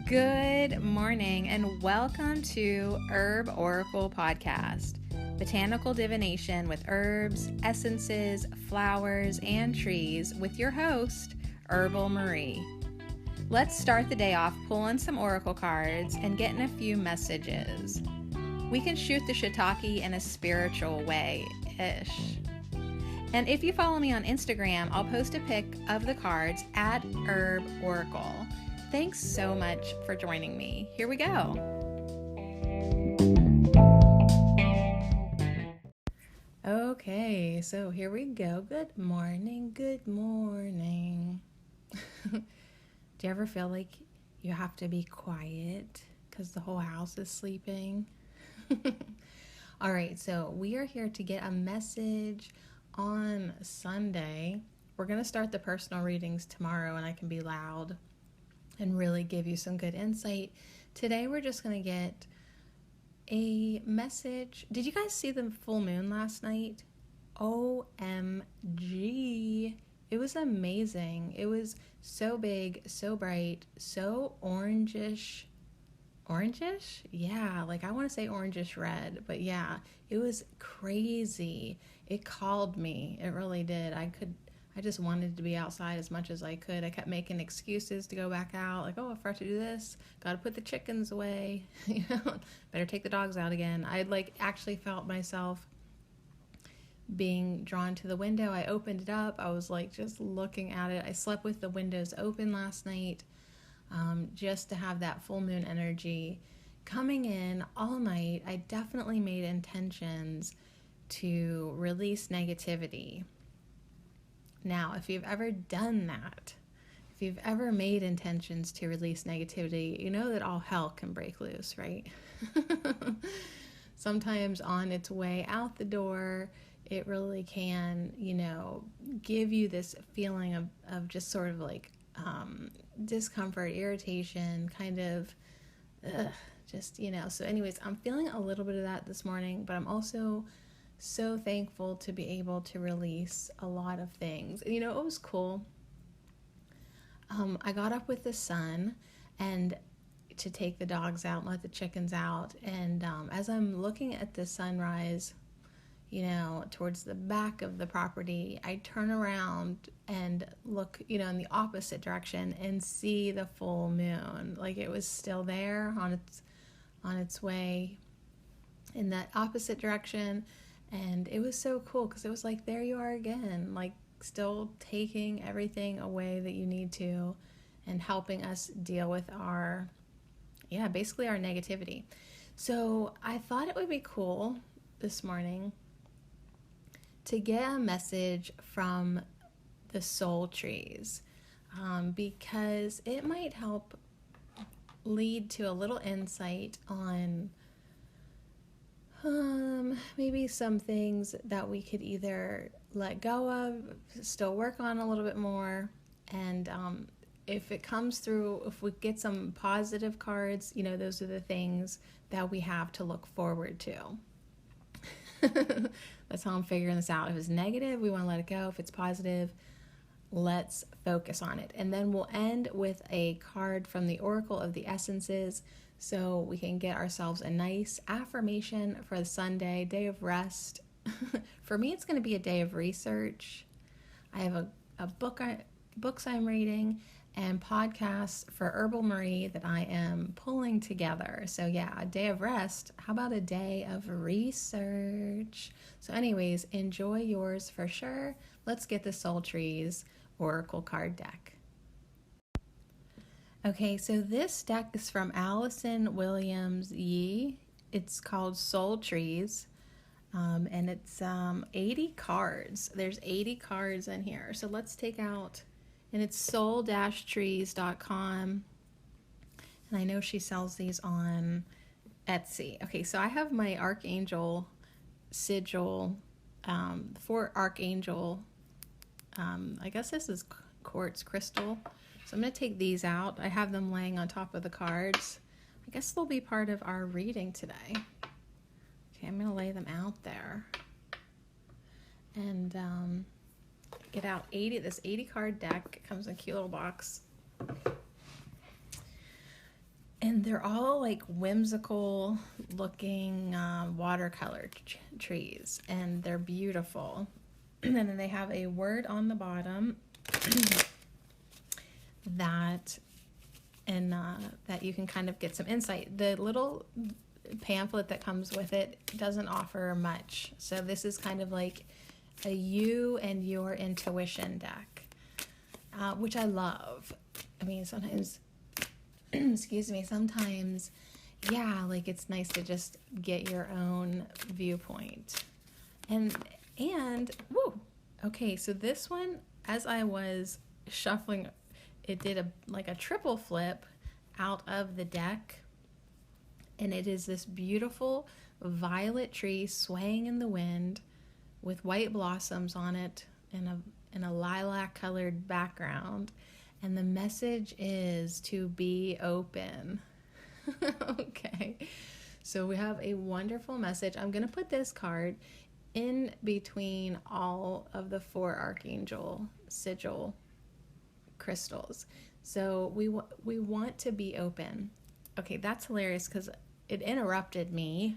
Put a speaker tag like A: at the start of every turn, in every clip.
A: Good morning and welcome to Herb Oracle Podcast, botanical divination with herbs, essences, flowers, and trees with your host, Herbal Marie. Let's start the day off pulling some oracle cards and getting a few messages. We can shoot the shiitake in a spiritual way-ish. And if you follow me on Instagram, I'll post a pic of the cards at Herb Oracle. Thanks so much for joining me. Here we go. Okay, so here we go. Good morning, good morning. Do you ever feel like you have to be quiet because the whole house is sleeping? All right, so we are here to get a message on Sunday. We're going to start the personal readings tomorrow and I can be loud and really give you some good insight. Today we're just going to get a message. Did you guys see the full moon last night? OMG. It was amazing. It was so big, so bright, so orangish. Orangish? Yeah, like I want to say orangish red, but yeah, it was crazy. It called me. It really did. I just wanted to be outside as much as I could. I kept making excuses to go back out. Like, oh, I forgot to do this. Got to put the chickens away. Better take the dogs out again. I actually felt myself being drawn to the window. I opened it up. I was just looking at it. I slept with the windows open last night just to have that full moon energy coming in all night. I definitely made intentions to release negativity. Now, if you've ever done that, if you've ever made intentions to release negativity, you know that all hell can break loose, right? Sometimes on its way out the door, it really can, give you this feeling of just sort of discomfort, irritation, kind of, So anyways, I'm feeling a little bit of that this morning, but I'm also so thankful to be able to release a lot of things. It was cool. I got up with the sun and to take the dogs out and let the chickens out. And as I'm looking at the sunrise, towards the back of the property, I turn around and look, in the opposite direction and see the full moon. Like it was still there on its way in that opposite direction. And it was so cool because it was like, there you are again, still taking everything away that you need to and helping us deal with basically our negativity. So I thought it would be cool this morning to get a message from the soul trees because it might help lead to a little insight on maybe some things that we could either let go of, still work on a little bit more, and if it comes through, if we get some positive cards, those are the things that we have to look forward to. That's how I'm figuring this out. If it's negative, we want to let it go. If it's positive, let's focus on it. And then we'll end with a card from the Oracle of the Essences, so we can get ourselves a nice affirmation for the Sunday, day of rest. For me, it's going to be a day of research. I have a books I'm reading and podcasts for Herbal Marie that I am pulling together. So yeah, a day of rest. How about a day of research? So anyways, enjoy yours for sure. Let's get the Soul Trees Oracle card deck. Okay, so this deck is from Allison Williams Yee. It's called Soul Trees, and it's 80 cards. There's 80 cards in here. So let's take out, and it's soul-trees.com, and I know she sells these on Etsy. Okay, so I have my Archangel sigil, for Archangel, I guess this is quartz crystal. So I'm going to take these out. I have them laying on top of the cards. I guess they'll be part of our reading today. Okay, I'm going to lay them out there. And get out this 80 card deck. It comes in a cute little box. they're all like whimsical looking watercolor trees, and they're beautiful. And then they have a word on the bottom that that you can kind of get some insight. The little pamphlet that comes with it doesn't offer much, so this is kind of like a you and your intuition deck, which I love. I mean, sometimes excuse me, sometimes, yeah, like it's nice to just get your own viewpoint. And woo, okay, so this one, as I was shuffling, it did a triple flip out of the deck, and it is this beautiful violet tree swaying in the wind with white blossoms on it in a lilac colored background. And the message is to be open. Okay, so we have a wonderful message. I'm going to put this card in between all of the 4 archangel sigil crystals. So we want to be open. Okay, that's hilarious because it interrupted me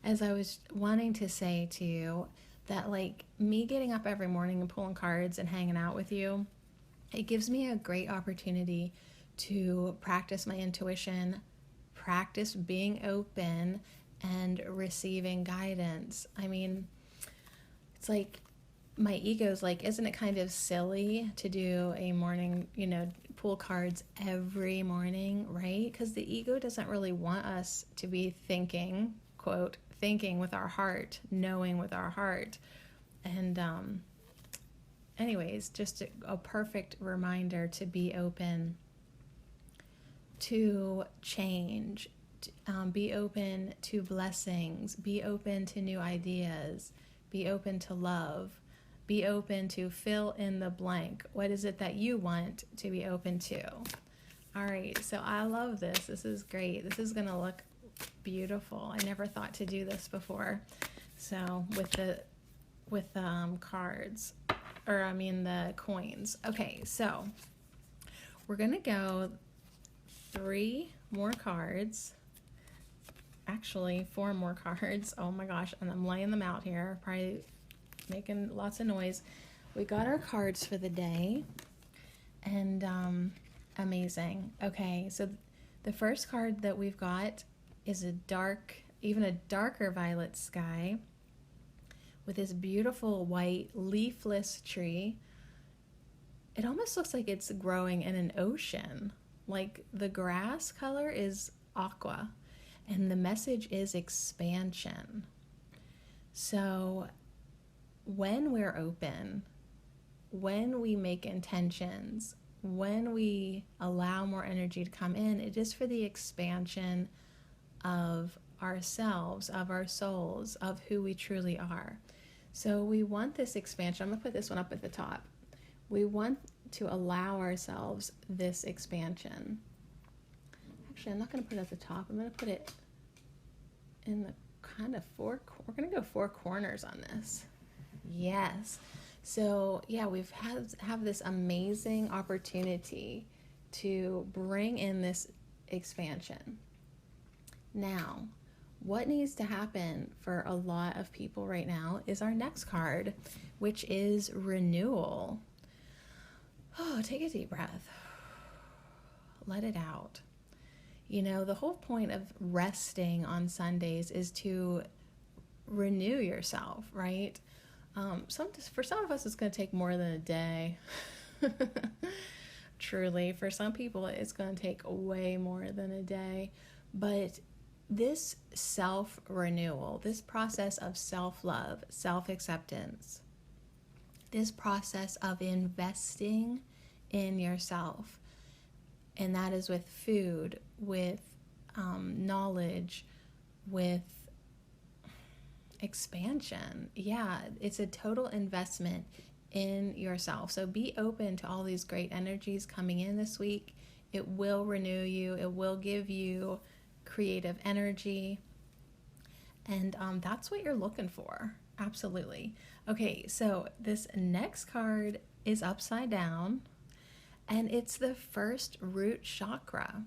A: as I was wanting to say to you that, like, me getting up every morning and pulling cards and hanging out with you, it gives me a great opportunity to practice my intuition, practice being open, and receiving guidance. I mean, it's like my ego's like, isn't it kind of silly to do a morning, pull cards every morning, right? Because the ego doesn't really want us to be thinking, quote, thinking with our heart, knowing with our heart. And anyways, just a perfect reminder to be open to change, be open to blessings, be open to new ideas, be open to love, be open to fill in the blank. What is it that you want to be open to? All right, so I love this. This is great. This is going to look beautiful. I never thought to do this before. So with the cards, or I mean the coins. Okay, so we're going to go 3 more cards. Actually, 4 more cards. Oh my gosh, and I'm laying them out here, probably making lots of noise. We got our cards for the day, and amazing. Okay, so the first card that we've got is even a darker violet sky with this beautiful white leafless tree. It almost looks like it's growing in an ocean. Like the grass color is aqua, and the message is expansion. So when we're open, when we make intentions, when we allow more energy to come in, it is for the expansion of ourselves, of our souls, of who we truly are. So we want this expansion. I'm going to put this one up at the top. We want to allow ourselves this expansion. Actually, I'm not going to put it at the top. I'm going to put it in the kind of we're going to go 4 corners on this. Yes. So yeah, we've have this amazing opportunity to bring in this expansion. Now, what needs to happen for a lot of people right now is our next card, which is renewal. Oh, take a deep breath. Let it out. The whole point of resting on Sundays is to renew yourself, right? For some of us, it's going to take more than a day. Truly, for some people, it's going to take way more than a day. But this self-renewal, this process of self-love, self-acceptance, this process of investing in yourself, and that is with food, with knowledge, with expansion. Yeah, it's a total investment in yourself. So be open to all these great energies coming in this week. It will renew you. It will give you creative energy. And that's what you're looking for. Absolutely. Okay, so this next card is upside down, and it's the first root chakra.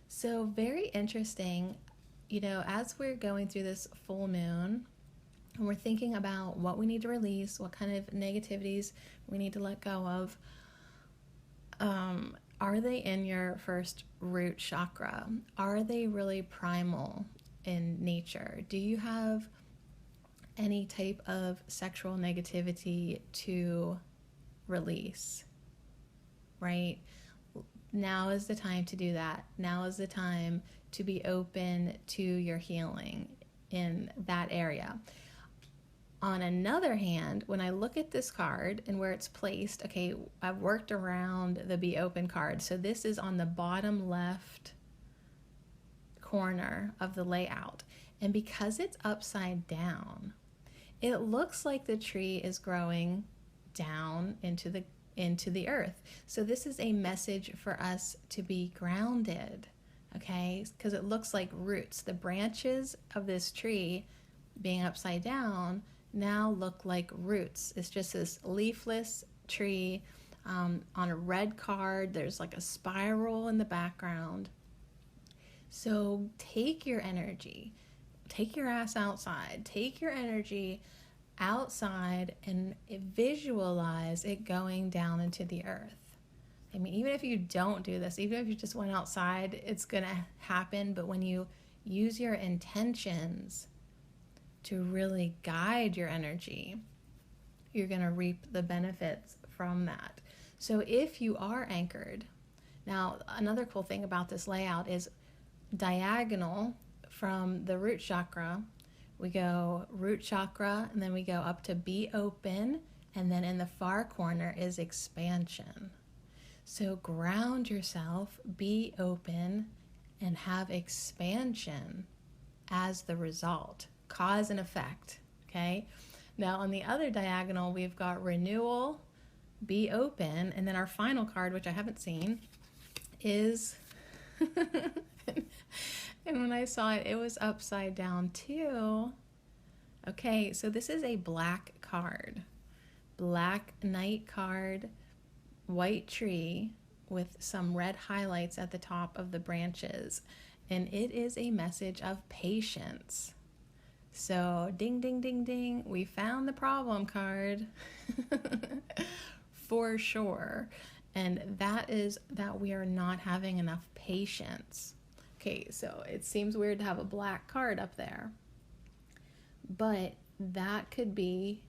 A: So very interesting, as we're going through this full moon and we're thinking about what we need to release, what kind of negativities we need to let go of, are they in your first root chakra? Are they really primal in nature? Do you have any type of sexual negativity to release? Right? Now is the time to do that. Now is the time to be open to your healing in that area. On another hand, when I look at this card and where it's placed, okay, I've worked around the Be Open card. So this is on the bottom left corner of the layout. And because it's upside down, it looks like the tree is growing down into the earth. So this is a message for us to be grounded, okay? Because it looks like roots. The branches of this tree being upside down now look like roots. It's just this leafless tree on a red card. There's like a spiral in the background. So take your energy, take your ass outside, take your energy outside and visualize it going down into the earth. I mean, even if you don't do this, even if you just went outside, it's gonna happen. But when you use your intentions to really guide your energy, you're gonna reap the benefits from that. So if you are anchored, now another cool thing about this layout is diagonal from the root chakra, we go root chakra, and then we go up to Be Open, and then in the far corner is expansion. So ground yourself, be open, and have expansion as the result. Cause and effect, okay? Now on the other diagonal, we've got renewal, Be Open, and then our final card, which I haven't seen, is... And when I saw it, it was upside down too. Okay, so this is a black card. Black knight card, white tree with some red highlights at the top of the branches. And it is a message of patience. So ding, ding, ding, ding, we found the problem card for sure. And that is that we are not having enough patience. Okay, so it seems weird to have a black card up there, but that could be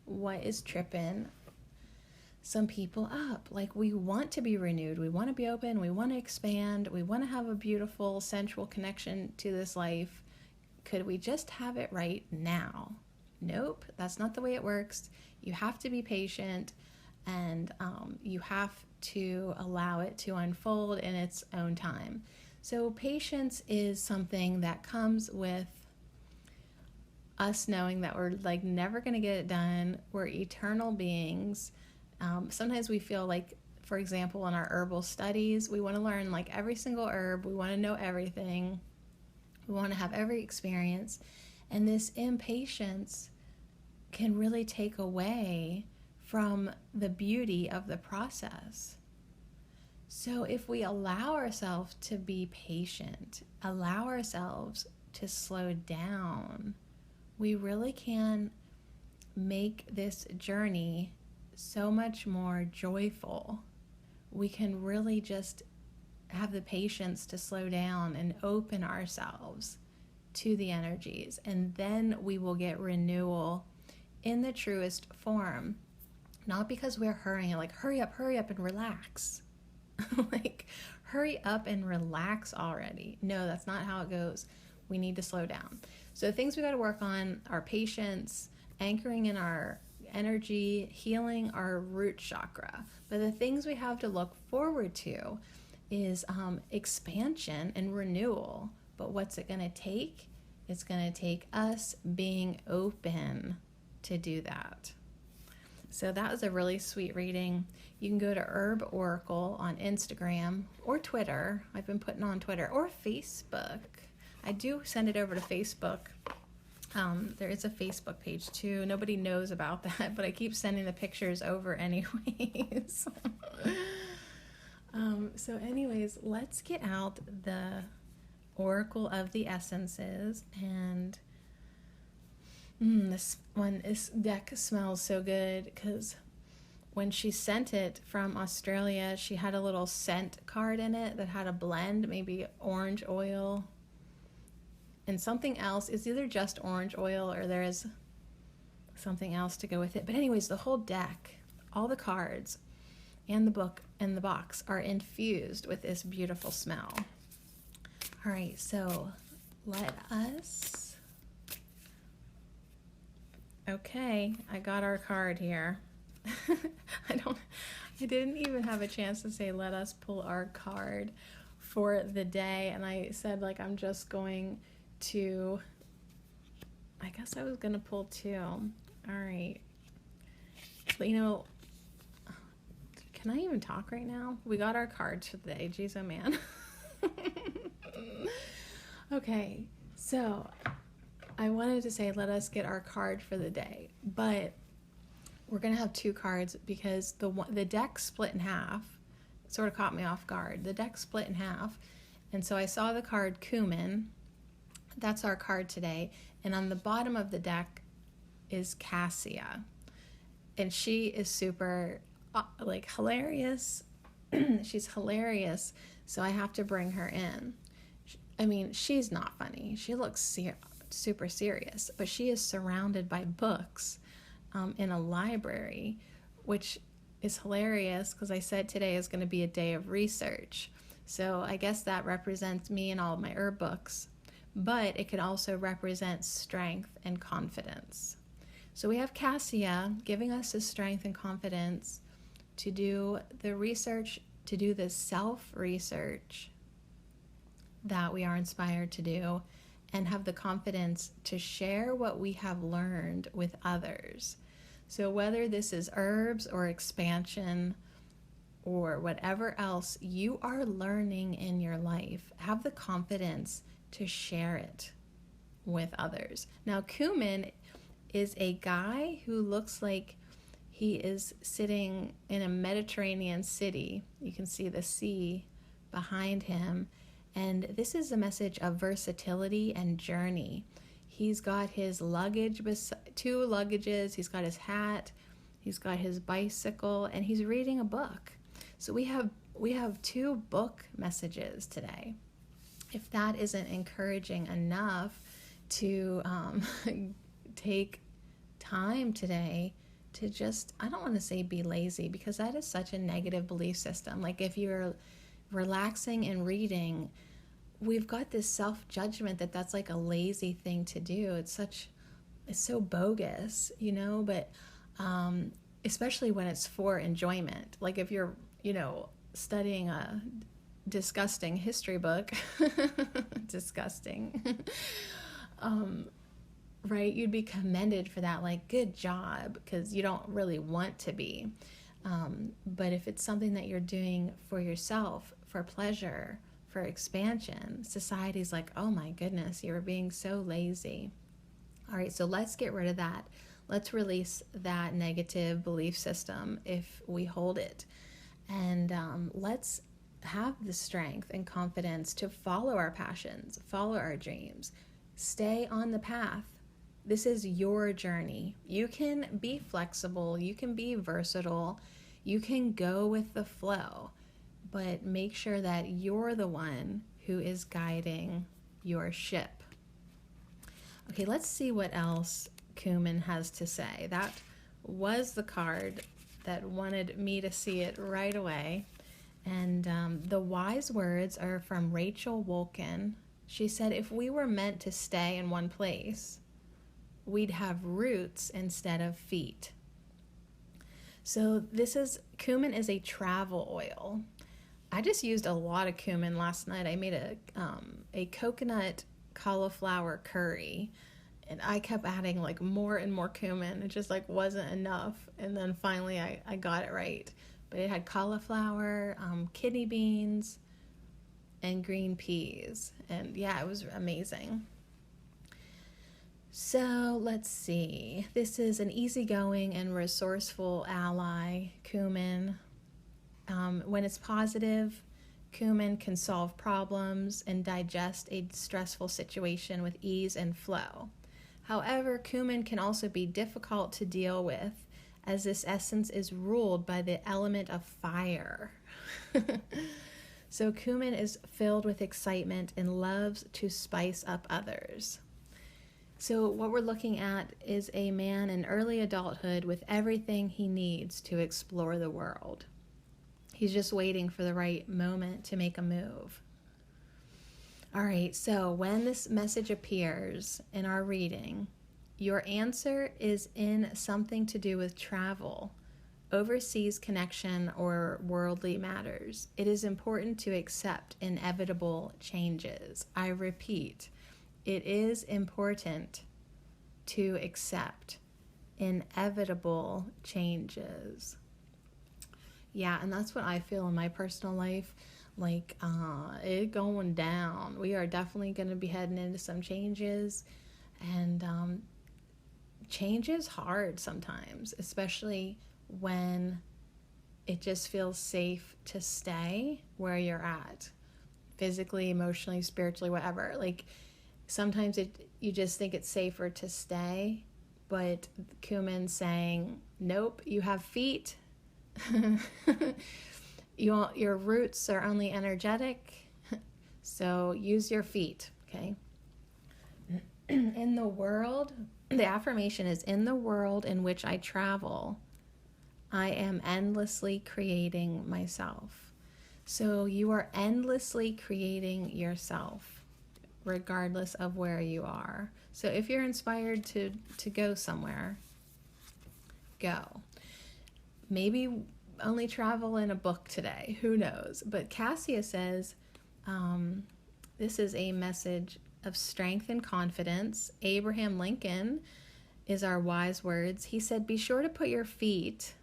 A: what is tripping some people up. Like, we want to be renewed, we want to be open, we want to expand, we want to have a beautiful sensual connection to this life. Could we just have it right now? Nope, that's not the way it works. You have to be patient, and you have to allow it to unfold in its own time. So patience is something that comes with us knowing that we're like never going to get it done. We're eternal beings. Sometimes we feel like, for example, in our herbal studies, we want to learn like every single herb. We want to know everything. We want to have every experience. And this impatience can really take away from the beauty of the process. So if we allow ourselves to be patient, allow ourselves to slow down, we really can make this journey so much more joyful. We can really just have the patience to slow down and open ourselves to the energies, and then we will get renewal in the truest form. Not because we're hurrying, like hurry up and relax. Like, hurry up and relax already. No, that's not how it goes. We need to slow down. So the things we got to work on are patience, anchoring in our energy, healing our root chakra. But the things we have to look forward to is expansion and renewal. But what's it going to take? It's going to take us being open to do that. So that was a really sweet reading. You can go to Herb Oracle on Instagram or Twitter. I've been putting on Twitter or Facebook. I do send it over to Facebook. There is a Facebook page too. Nobody knows about that, but I keep sending the pictures over anyways. So anyways, let's get out the Oracle of the Essences. And this deck smells so good because when she sent it from Australia, she had a little scent card in it that had a blend, maybe orange oil and something else. It's either just orange oil or there is something else to go with it. But anyways, the whole deck, all the cards and the book and the box are infused with this beautiful smell. All right, so let us... Okay, I got our card here. I didn't even have a chance to say, let us pull our card for the day. And I said, like, I'm just going to, I guess I was going to pull two. All right. But, you know, can I even talk right now? We got our cards for the day. Jeez, oh man. Okay, so I wanted to say, let us get our card for the day, but we're going to have two cards because the deck split in half. It sort of caught me off guard. The deck split in half, and so I saw the card Cumin. That's our card today. And on the bottom of the deck is Cassia, and she is super hilarious. She's hilarious, so I have to bring her in. I mean, she's not funny. She looks super serious, but she is surrounded by books in a library, which is hilarious because I said today is going to be a day of research. So I guess that represents me and all of my herb books, but it could also represent strength and confidence. So we have Cassia giving us the strength and confidence to do the research, to do the self-research that we are inspired to do, and have the confidence to share what we have learned with others. So whether this is herbs or expansion or whatever else you are learning in your life, have the confidence to share it with others. Now, Cumin is a guy who looks like he is sitting in a Mediterranean city. You can see the sea behind him. And this is a message of versatility and journey. He's got his luggage, two luggages, he's got his hat, he's got his bicycle, and he's reading a book. So we have two book messages today. If that isn't encouraging enough to take time today to just, I don't want to say be lazy, because that is such a negative belief system. Like if you're relaxing and reading, we've got this self-judgment that that's like a lazy thing to do. It's so bogus, you know, but especially when it's for enjoyment. Like if you're, you know, studying a disgusting history book, disgusting, right? You'd be commended for that, like, good job, because you don't really want to be. But if it's something that you're doing for yourself, for pleasure, for expansion, society's like, oh my goodness, you're being so lazy. All right, so let's get rid of that. Let's release that negative belief system if we hold it. And let's have the strength and confidence to follow our passions, follow our dreams, stay on the path. This is your journey. You can be flexible, you can be versatile, you can go with the flow, but make sure that you're the one who is guiding your ship. Okay, let's see what else Cumin has to say. That was the card that wanted me to see it right away. And the wise words are from Rachel Wolkin. She said, if we were meant to stay in one place, we'd have roots instead of feet. So Cumin is a travel oil. I just used a lot of cumin last night. I made a coconut cauliflower curry, and I kept adding like more and more cumin. It just like wasn't enough. And then finally I got it right. But it had cauliflower, kidney beans, and green peas. And yeah, it was amazing. So let's see. This is an easygoing and resourceful ally, Cumin. When it's positive, cumin can solve problems and digest a stressful situation with ease and flow. However, cumin can also be difficult to deal with, as this essence is ruled by the element of fire. So cumin is filled with excitement and loves to spice up others. So what we're looking at is a man in early adulthood with everything he needs to explore the world. He's just waiting for the right moment to make a move. All right, so when this message appears in our reading, your answer is in something to do with travel, overseas connection, or worldly matters. It is important to accept inevitable changes. I repeat, it is important to accept inevitable changes. Yeah, and that's what I feel in my personal life. Like, it going down. We are definitely going to be heading into some changes. And change is hard sometimes, especially when it just feels safe to stay where you're at. Physically, emotionally, spiritually, whatever. Like, sometimes you just think it's safer to stay. But Cumin's saying, nope, you have feet. Your roots are only energetic, so use your feet, okay? In the world, the affirmation is, in the world in which I travel, I am endlessly creating myself. So you are endlessly creating yourself, regardless of where you are. So if you're inspired to go somewhere, go. Maybe only travel in a book today. Who knows? But Cassia says, this is a message of strength and confidence. Abraham Lincoln is our wise words. He said, be sure to put your feet,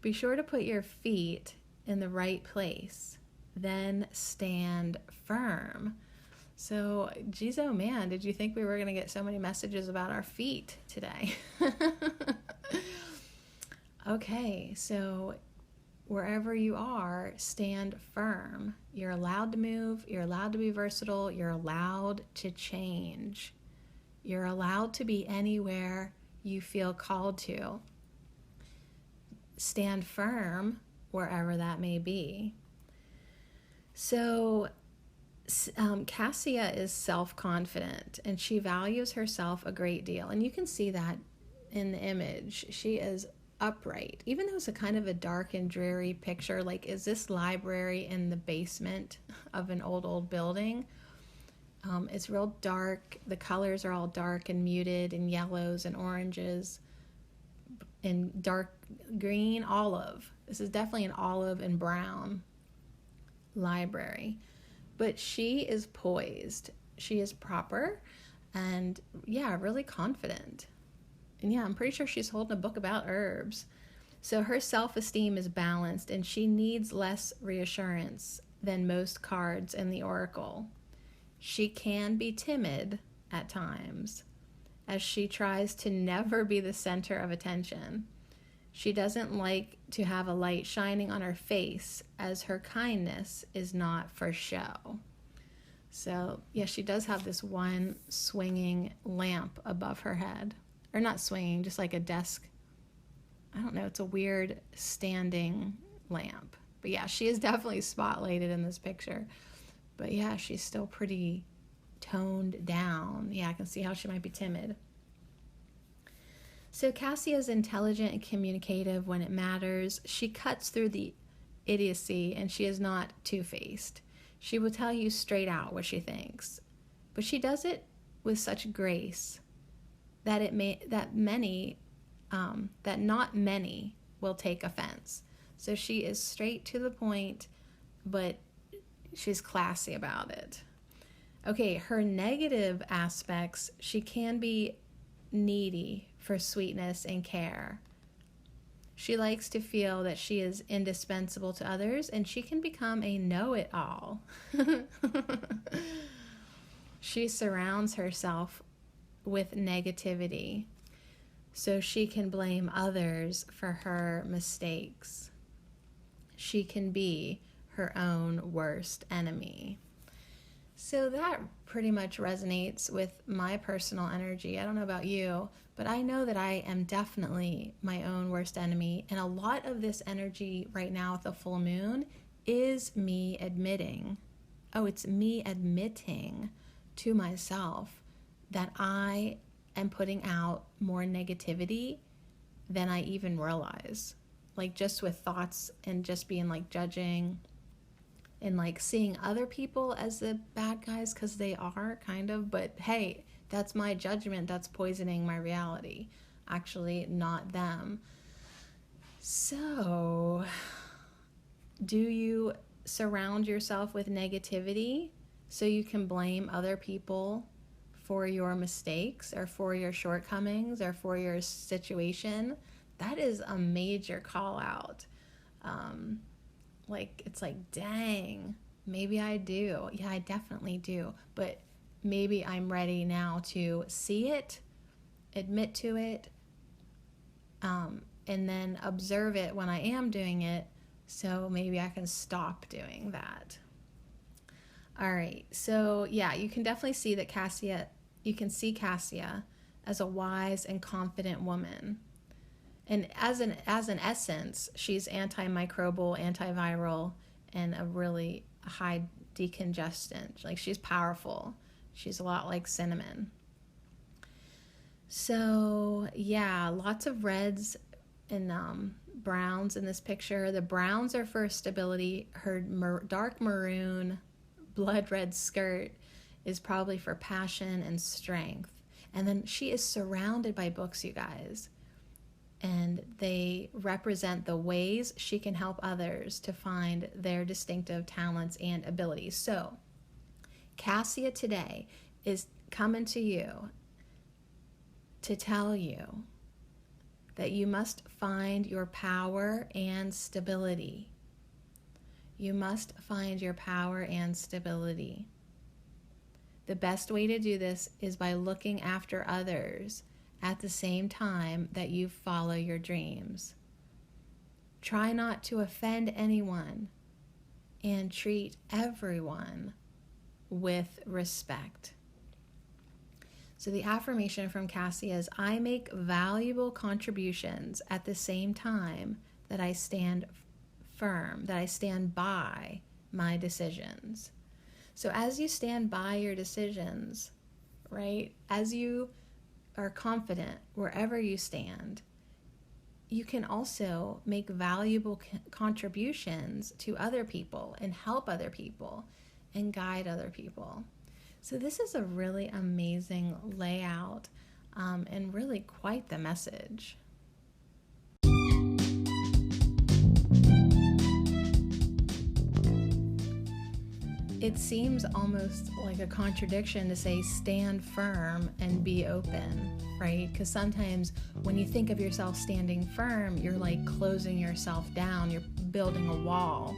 A: be sure to put your feet in the right place. Then stand firm. So, geez, oh man, did you think we were going to get so many messages about our feet today? Okay, so wherever you are, stand firm. You're allowed to move. You're allowed to be versatile. You're allowed to change. You're allowed to be anywhere you feel called to. Stand firm wherever that may be. So Cassia is self-confident, and she values herself a great deal. And you can see that in the image. She is upright, even though it's a kind of a dark and dreary picture. Like, is this library in the basement of an old building? It's real dark. The colors are all dark and muted, and yellows and oranges and dark green, olive. This is definitely an olive and brown library. But she is poised. She is proper and, yeah, really confident. And yeah, I'm pretty sure she's holding a book about herbs. So her self-esteem is balanced, and she needs less reassurance than most cards in the oracle. She can be timid at times, as she tries to never be the center of attention. She doesn't like to have a light shining on her face, as her kindness is not for show. So, yeah, she does have this one swinging lamp above her head. Or not swinging, just like a desk. I don't know, it's a weird standing lamp. But yeah, she is definitely spotlighted in this picture. But yeah, she's still pretty toned down. Yeah, I can see how she might be timid. So Cassia is intelligent and communicative when it matters. She cuts through the idiocy, and she is not two-faced. She will tell you straight out what she thinks. But she does it with such grace that not many will take offense. So she is straight to the point, but she's classy about it. Okay, her negative aspects, she can be needy for sweetness and care. She likes to feel that she is indispensable to others, and she can become a know-it-all. She surrounds herself with negativity, so she can blame others for her mistakes. she can be her own worst enemy. So that pretty much resonates with my personal energy. I don't know about you, but I know that I am definitely my own worst enemy. And a lot of this energy right now with the full moon is me admitting, it's me admitting to myself that I am putting out more negativity than I even realize. Like just with thoughts and just being like judging and like seeing other people as the bad guys, because they are kind of, but hey, that's my judgment that's poisoning my reality, actually not them. So do you surround yourself with negativity so you can blame other people for your mistakes or for your shortcomings or for your situation? That is a major call out. It's like, dang, maybe I do. Yeah, I definitely do. But maybe I'm ready now to see it, admit to it, and then observe it when I am doing it. So maybe I can stop doing that. All right. So yeah, you can definitely see that Cassia as a wise and confident woman. And as an essence, she's antimicrobial, antiviral, and a really high decongestant. Like, she's powerful. She's a lot like cinnamon. So yeah, lots of reds and browns in this picture. The browns are for stability. Her dark maroon, blood red skirt is probably for passion and strength. And then she is surrounded by books, you guys. And they represent the ways she can help others to find their distinctive talents and abilities. So, Cassia today is coming to you to tell you that you must find your power and stability. You must find your power and stability. The best way to do this is by looking after others at the same time that you follow your dreams. Try not to offend anyone and treat everyone with respect. So the affirmation from Cassie is, I make valuable contributions at the same time that I stand firm, that I stand by my decisions. So as you stand by your decisions, right, as you are confident wherever you stand, you can also make valuable contributions to other people and help other people and guide other people. So this is a really amazing layout and really quite the message. It seems almost like a contradiction to say stand firm and be open, right? Because sometimes when you think of yourself standing firm, you're like closing yourself down, you're building a wall.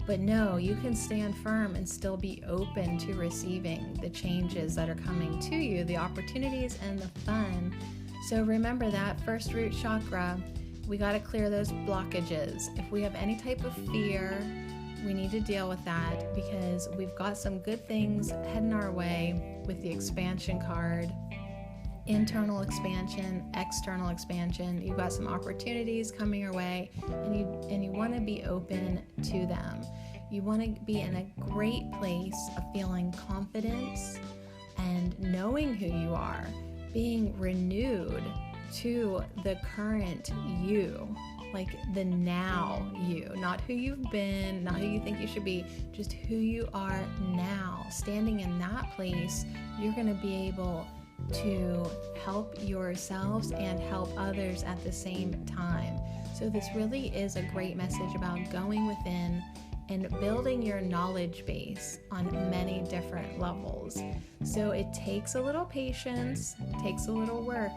A: But no, you can stand firm and still be open to receiving the changes that are coming to you, the opportunities and the fun. So remember that first root chakra, we got to clear those blockages. If we have any type of fear, we need to deal with that because we've got some good things heading our way with the expansion card. Internal expansion, external expansion. You've got some opportunities coming your way and you want to be open to them. You want to be in a great place of feeling confidence and knowing who you are, being renewed to the current you. Like the now you, not who you've been, not who you think you should be, just who you are now. Standing in that place, you're going to be able to help yourselves and help others at the same time. So this really is a great message about going within and building your knowledge base on many different levels. So it takes a little patience, takes a little work,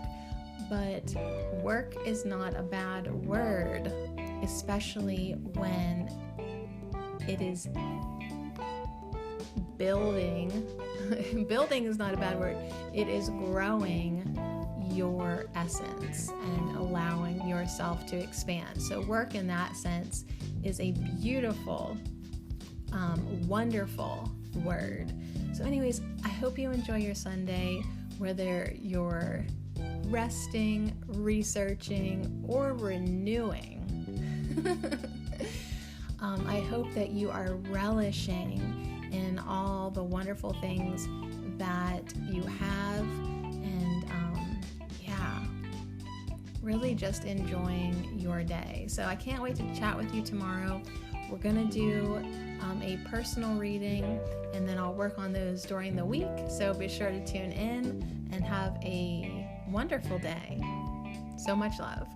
A: but work is not a bad word, especially when it is building. Building is not a bad word. It is growing your essence and allowing yourself to expand. So work in that sense is a beautiful, wonderful word. So anyways, I hope you enjoy your Sunday, whether you're resting, researching, or renewing. I hope that you are relishing in all the wonderful things that you have, and really just enjoying your day. So I can't wait to chat with you tomorrow. We're gonna do a personal reading, and then I'll work on those during the week. So be sure to tune in and have a wonderful day. So much love.